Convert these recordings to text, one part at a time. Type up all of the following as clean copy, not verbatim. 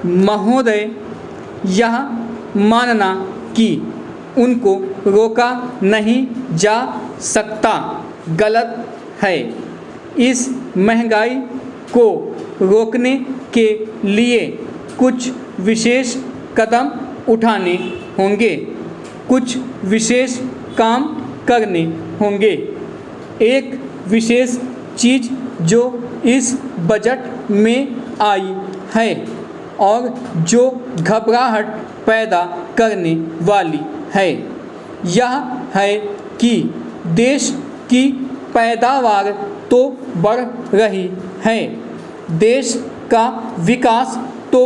महोदय, यह मानना कि उनको रोका नहीं जा सकता गलत है। इस महंगाई को रोकने के लिए कुछ विशेष कदम उठाने होंगे, कुछ विशेष काम करने होंगे। एक विशेष चीज़ जो इस बजट में आई है और जो घबराहट पैदा करने वाली है, यह है कि देश की पैदावार तो बढ़ रही है, देश का विकास तो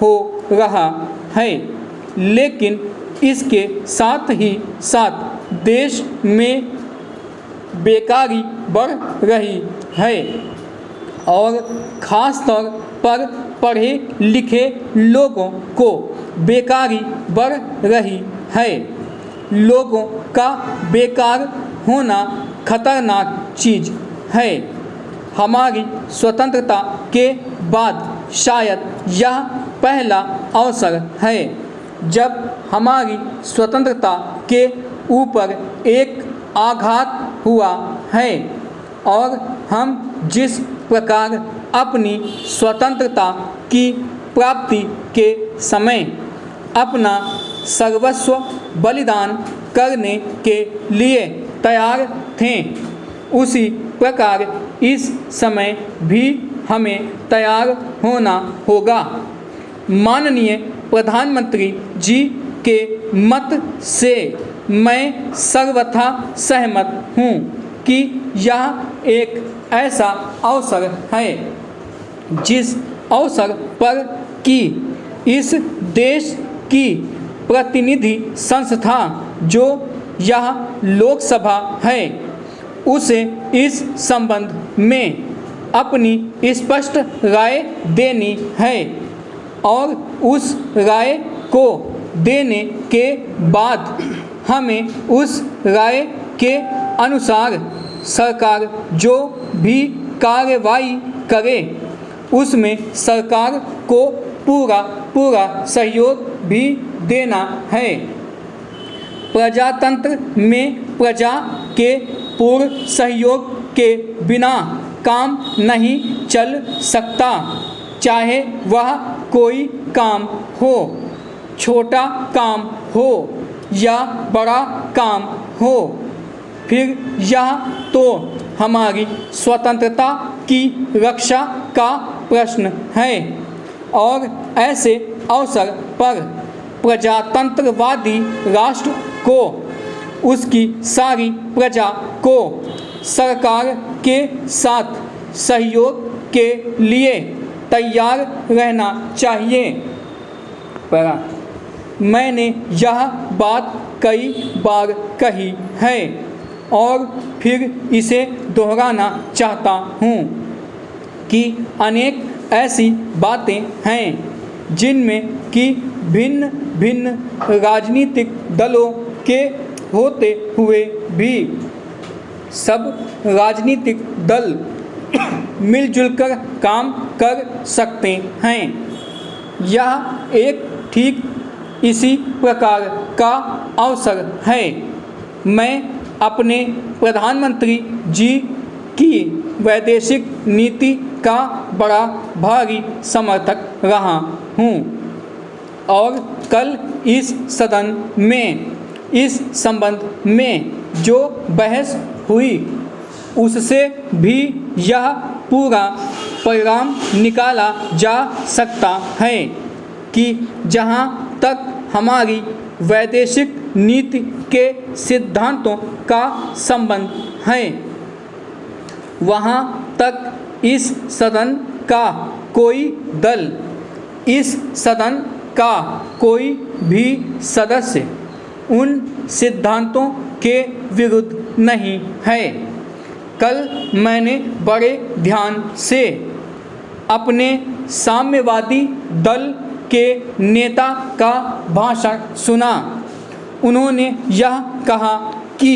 हो रहा है, लेकिन इसके साथ ही साथ देश में बेकारी बढ़ रही है और ख़ास तौर पर पढ़े लिखे लोगों को बेकारी बढ़ रही है। लोगों का बेकार होना खतरनाक चीज़ है। हमारी स्वतंत्रता के बाद शायद यह पहला अवसर है जब हमारी स्वतंत्रता के ऊपर एक आघात हुआ है और हम जिस प्रकार अपनी स्वतंत्रता की प्राप्ति के समय अपना सर्वस्व बलिदान करने के लिए तैयार थे, उसी प्रकार इस समय भी हमें तैयार होना होगा। माननीय प्रधानमंत्री जी के मत से मैं सर्वथा सहमत हूँ कि यह एक ऐसा अवसर है जिस अवसर पर कि इस देश की प्रतिनिधि संस्था जो यह लोकसभा है, उसे इस संबंध में अपनी स्पष्ट राय देनी है और उस राय को देने के बाद हमें उस राय के अनुसार सरकार जो भी कार्रवाई करे उसमें सरकार को पूरा सहयोग भी देना है। प्रजातंत्र में प्रजा के पूर्ण सहयोग के बिना काम नहीं चल सकता, चाहे वह कोई काम हो, छोटा काम हो या बड़ा काम हो। फिर यह तो हमारी स्वतंत्रता की रक्षा का प्रश्न है और ऐसे अवसर पर प्रजातंत्रवादी राष्ट्र को उसकी सारी प्रजा को सरकार के साथ सहयोग के लिए तैयार रहना चाहिए। मैंने यह बात कई बार कही है और फिर इसे दोहराना चाहता हूँ कि अनेक ऐसी बातें हैं जिनमें कि भिन्न भिन्न राजनीतिक दलों के होते हुए भी सब राजनीतिक दल मिलजुल कर काम कर सकते हैं। यह एक ठीक इसी प्रकार का अवसर है। मैं अपने प्रधानमंत्री जी की वैदेशिक नीति का बड़ा भारी समर्थक रहा हूँ और कल इस सदन में इस संबंध में जो बहस हुई उससे भी यह पूरा परिणाम निकाला जा सकता है कि जहाँ तक हमारी वैदेशिक नीति के सिद्धांतों का संबंध है, वहाँ तक इस सदन का कोई दल, इस सदन का कोई भी सदस्य उन सिद्धांतों के विरुद्ध नहीं है। कल मैंने बड़े ध्यान से अपने साम्यवादी दल के नेता का भाषण सुना। उन्होंने यह कहा कि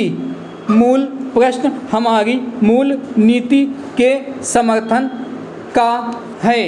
मूल प्रश्न हमारी मूल नीति के समर्थन का है